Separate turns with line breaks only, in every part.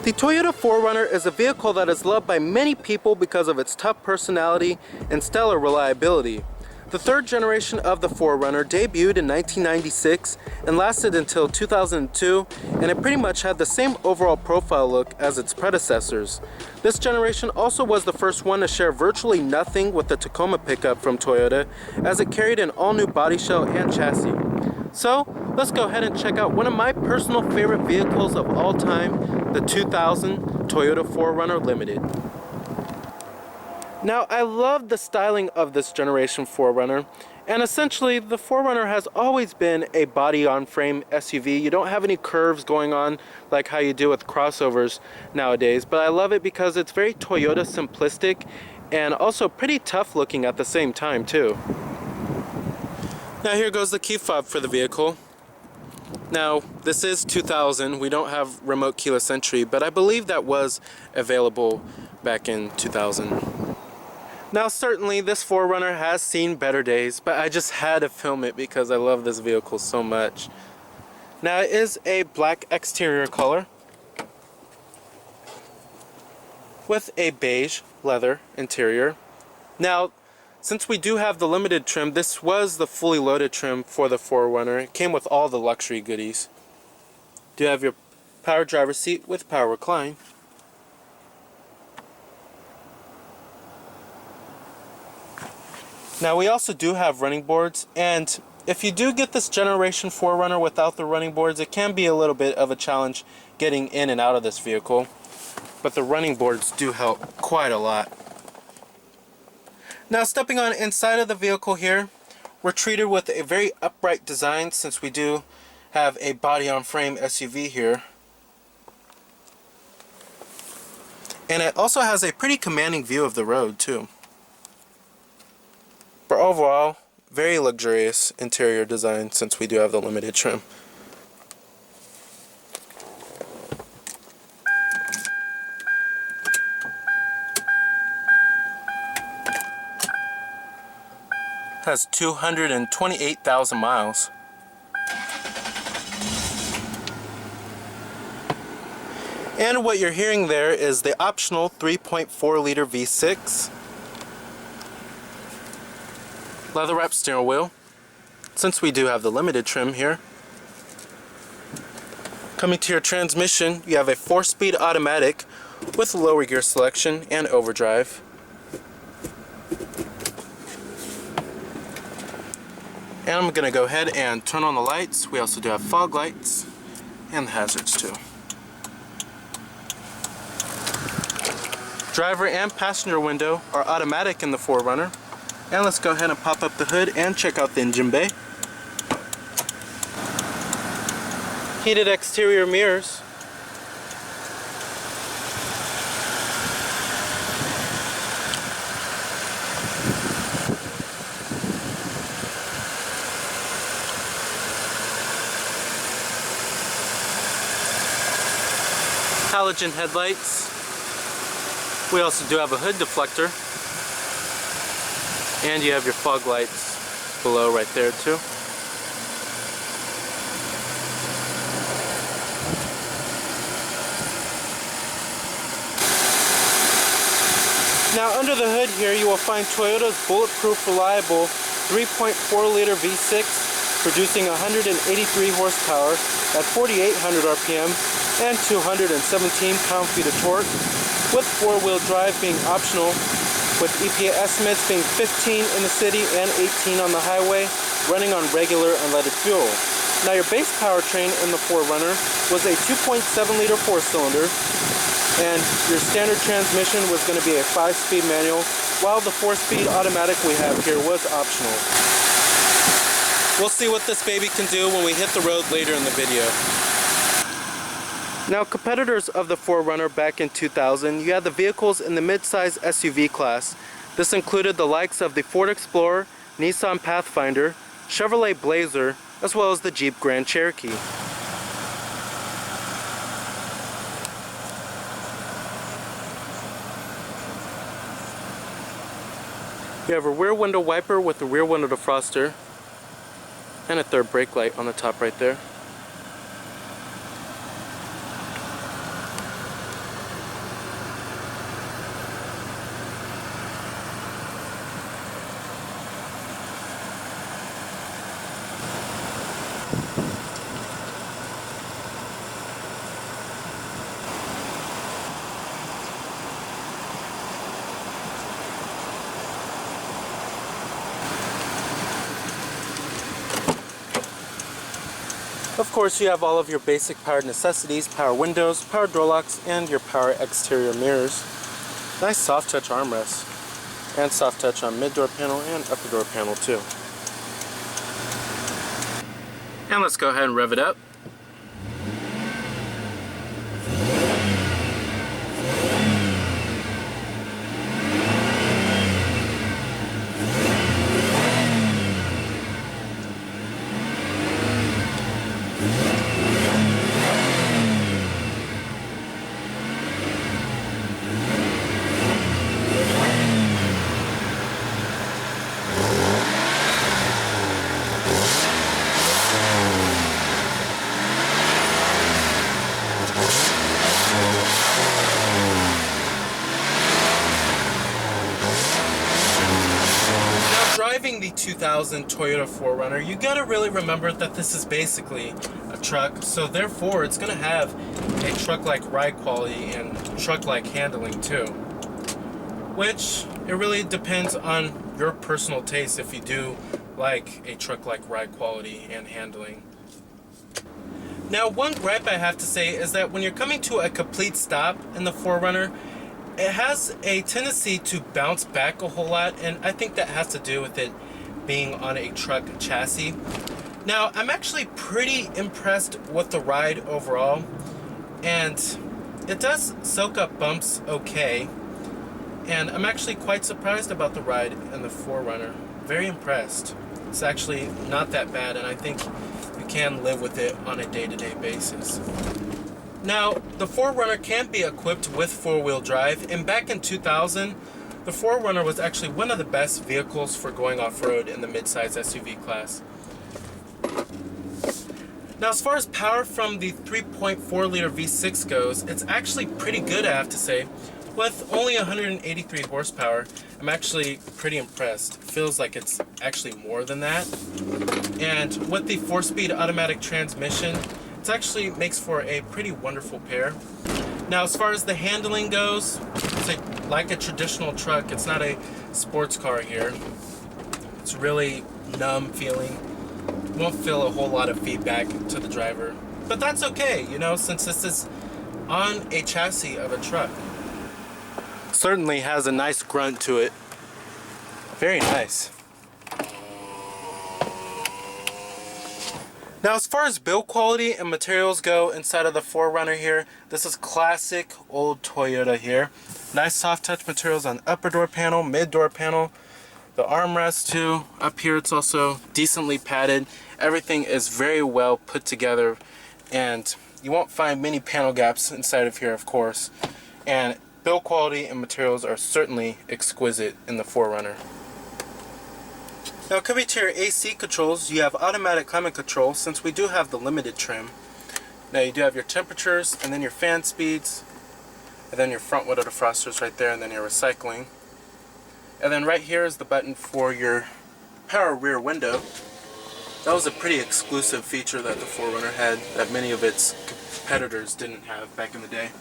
The Toyota 4Runner is a vehicle that is loved by many people because of its tough personality and stellar reliability. The third generation of the 4Runner debuted in 1996 and lasted until 2002, and it pretty much had the same overall profile look as its predecessors. This generation also was the first one to share virtually nothing with the Tacoma pickup from Toyota, as it carried an all-new body shell and chassis. So, let's go ahead and check out one of my personal favorite vehicles of all time, the 2000 Toyota 4Runner Limited. Now, I love the styling of this generation 4Runner, and essentially the 4Runner has always been a body-on-frame SUV. You don't have any curves going on like how you do with crossovers nowadays, but I love it because it's very Toyota simplistic and also pretty tough looking at the same time too. Now here goes the key fob for the vehicle. Now, this is 2000, we don't have remote keyless entry, but I believe that was available back in 2000. Now certainly this 4Runner has seen better days, but I just had to film it because I love this vehicle so much. Now it is a black exterior color with a beige leather interior. Now, since we do have the limited trim, this was the fully loaded trim for the 4Runner. It came with all the luxury goodies. You have your power driver seat with power recline. Now we also do have running boards, and if you do get this generation 4Runner without the running boards, it can be a little bit of a challenge getting in and out of this vehicle, but the running boards do help quite a lot. Now stepping on inside of the vehicle here, we're treated with a very upright design since we do have a body-on-frame SUV here. And it also has a pretty commanding view of the road too. But overall, very luxurious interior design since we do have the limited trim. Has 228,000 miles. And what you're hearing there is the optional 3.4 liter V6. Leather wrapped steering wheel, since we do have the limited trim here. Coming to your transmission, you have a 4-speed automatic with lower gear selection and overdrive. And I'm going to go ahead and turn on the lights. We also do have fog lights and the hazards too. Driver and passenger window are automatic in the 4Runner. And let's go ahead and pop up the hood and check out the engine bay. Heated exterior mirrors. Halogen headlights. We also do have a hood deflector. And you have your fog lights below right there too. Now under the hood here you will find Toyota's bulletproof reliable 3.4 liter V6 producing 183 horsepower at 4,800 RPM and 217 pound-feet of torque, with four-wheel drive being optional, with EPA estimates being 15 in the city and 18 on the highway, running on regular unleaded fuel. Now your base powertrain in the 4Runner was a 2.7 liter 4-cylinder, and your standard transmission was going to be a 5-speed manual, while the 4-speed automatic we have here was optional. We'll see what this baby can do when we hit the road later in the video. Now, competitors of the 4Runner back in 2000, you had the vehicles in the mid-size SUV class. This included the likes of the Ford Explorer, Nissan Pathfinder, Chevrolet Blazer, as well as the Jeep Grand Cherokee. You have a rear window wiper with a rear window defroster and a third brake light on the top right there. of course, you have all of your basic power necessities, power windows, power door locks, and your power exterior mirrors. Nice soft touch armrest, and soft touch on mid door panel and upper door panel too. And let's go ahead and rev it up. Driving the 2000 Toyota 4Runner, you gotta really remember that this is basically a truck, so therefore it's gonna have a truck-like ride quality and truck-like handling too. Which, it really depends on your personal taste if you do like a truck-like ride quality and handling. Now, one gripe I have to say is that when you're coming to a complete stop in the 4Runner, it has a tendency to bounce back a whole lot, and I think that has to do with it being on a truck chassis. Now, I'm actually pretty impressed with the ride overall, and it does soak up bumps okay, and I'm actually quite surprised about the ride in the 4Runner. Very impressed. It's actually not that bad, and I think you can live with it on a day-to-day basis. Now, the 4Runner can be equipped with four-wheel drive, and back in 2000, the 4Runner was actually one of the best vehicles for going off-road in the mid-size SUV class. Now, as far as power from the 3.4-liter V6 goes, it's actually pretty good, I have to say. With only 183 horsepower, I'm actually pretty impressed. It feels like it's actually more than that. And with the 4-speed automatic transmission, it actually makes for a pretty wonderful pair. Now, as far as the handling goes, it's like a traditional truck. It's not a sports car here. It's really numb feeling. You won't feel a whole lot of feedback to the driver. But that's okay, you know, since this is on a chassis of a truck. Certainly has a nice grunt to it. Very nice. Now, as far as build quality and materials go inside of the 4Runner here, this is classic old Toyota here. Nice soft touch materials on upper door panel, mid door panel, the armrest too. Up here it's also decently padded. Everything is very well put together, and you won't find many panel gaps inside of here, of course. And build quality and materials are certainly exquisite in the 4Runner. Now, coming to your AC controls, you have automatic climate control since we do have the limited trim. Now, you do have your temperatures, and then your fan speeds, and then your front window defrosters right there, and then your recycling. And then right here is the button for your power rear window. That was a pretty exclusive feature that the 4Runner had that many of its competitors didn't have back in the day.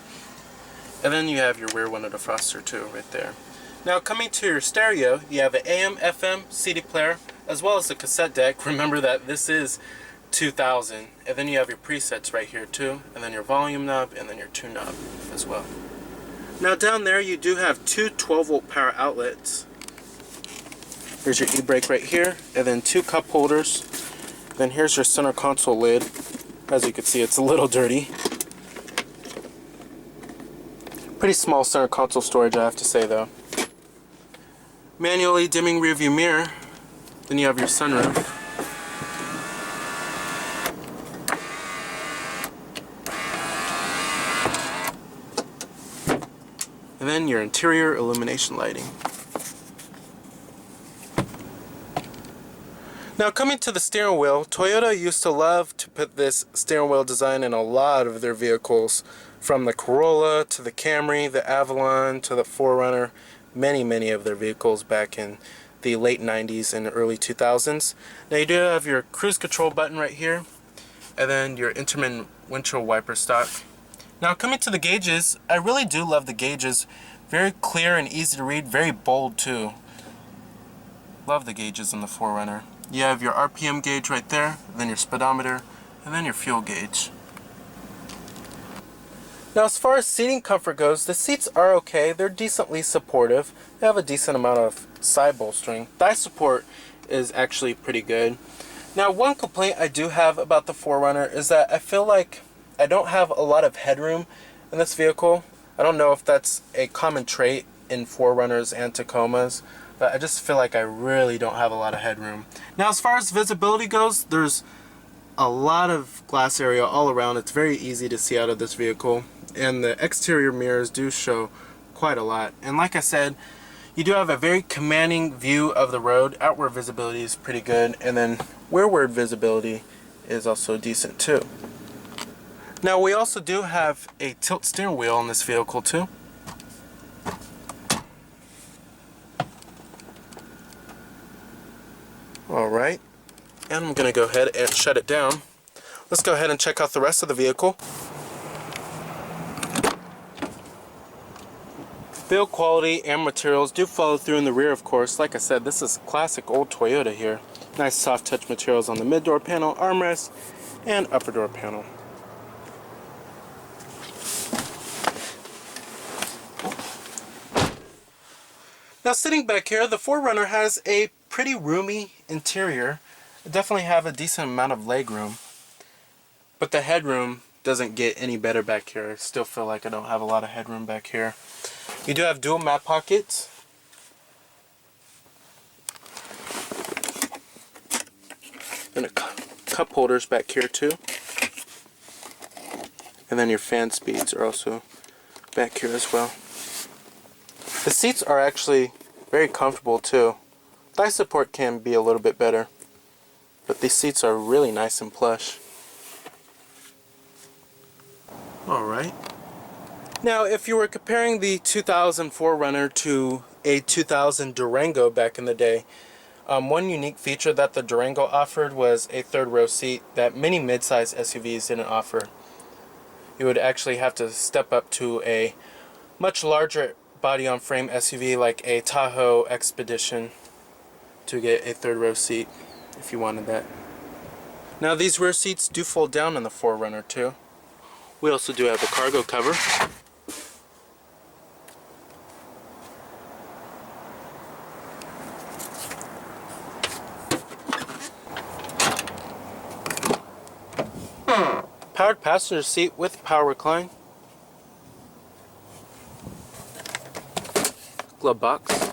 And then you have your rear window defroster too, right there. Now, coming to your stereo, you have an AM, FM, CD player, as well as a cassette deck. Remember that this is 2000. And then you have your presets right here too, and then your volume knob, and then your tune knob as well. Now, down there you do have two 12-volt power outlets. Here's your e-brake right here, and then two cup holders. Then here's your center console lid. As you can see, it's a little dirty. Pretty small center console storage, I have to say, though. Manually dimming rear view mirror. Then you have your sunroof. And then your interior illumination lighting. Now, coming to the steering wheel, Toyota used to love to put this steering wheel design in a lot of their vehicles, from the Corolla to the Camry, the Avalon to the 4Runner. Many of their vehicles back in the late 90s and early 2000s. Now, you do have your cruise control button right here, and then your intermittent windshield wiper stock. Now, coming to the gauges, I really do love the gauges. Very clear and easy to read, very bold too. Love the gauges in the 4Runner. You have your RPM gauge right there, then your speedometer, and then your fuel gauge. Now as far as seating comfort goes, the seats are okay. They're decently supportive. They have a decent amount of side bolstering. Thigh support is actually pretty good. Now one complaint I do have about the 4Runner is that I feel like I don't have a lot of headroom in this vehicle. I don't know if that's a common trait in 4Runners and Tacomas, but I just feel like I really don't have a lot of headroom. Now as far as visibility goes, there's a lot of glass area all around. It's very easy to see out of this vehicle, and the exterior mirrors do show quite a lot. And like I said, you do have a very commanding view of the road. Outward visibility is pretty good, and then rearward visibility is also decent too. Now we also do have a tilt steering wheel in this vehicle too. Alright, and I'm going to go ahead and shut it down. Let's go ahead and check out the rest of the vehicle. Build quality and materials do follow through in the rear, of course. Like I said, this is classic old Toyota here. Nice soft touch materials on the mid door panel, armrest, and upper door panel. Now sitting back here, the 4Runner has a pretty roomy interior. I definitely have a decent amount of leg room, but the headroom doesn't get any better back here. I still feel like I don't have a lot of headroom back here. You do have dual map pockets. And cup holders back here too. And then your fan speeds are also back here as well. The seats are actually very comfortable too. Thigh support can be a little bit better, but these seats are really nice and plush. Alright. Now if you were comparing the 2000 4Runner to a 2000 Durango back in the day, one unique feature that the Durango offered was a third row seat that many mid-size SUVs didn't offer. You would actually have to step up to a much larger body-on-frame SUV like a Tahoe Expedition to get a third row seat if you wanted that. Now these rear seats do fold down in the 4Runner too. We also do have a cargo cover. Powered passenger seat with power recline. Glove box.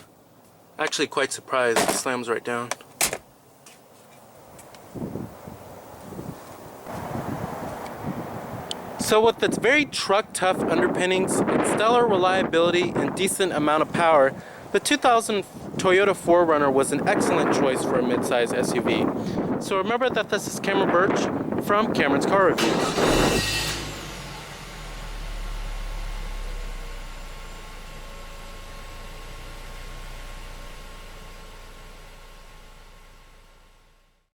Actually quite surprised, it slams right down. So with its very truck tough underpinnings, its stellar reliability and decent amount of power, the 2000 Toyota 4Runner was an excellent choice for a midsize SUV. So remember that this is Cameron Birch from Cameron's Car Reviews.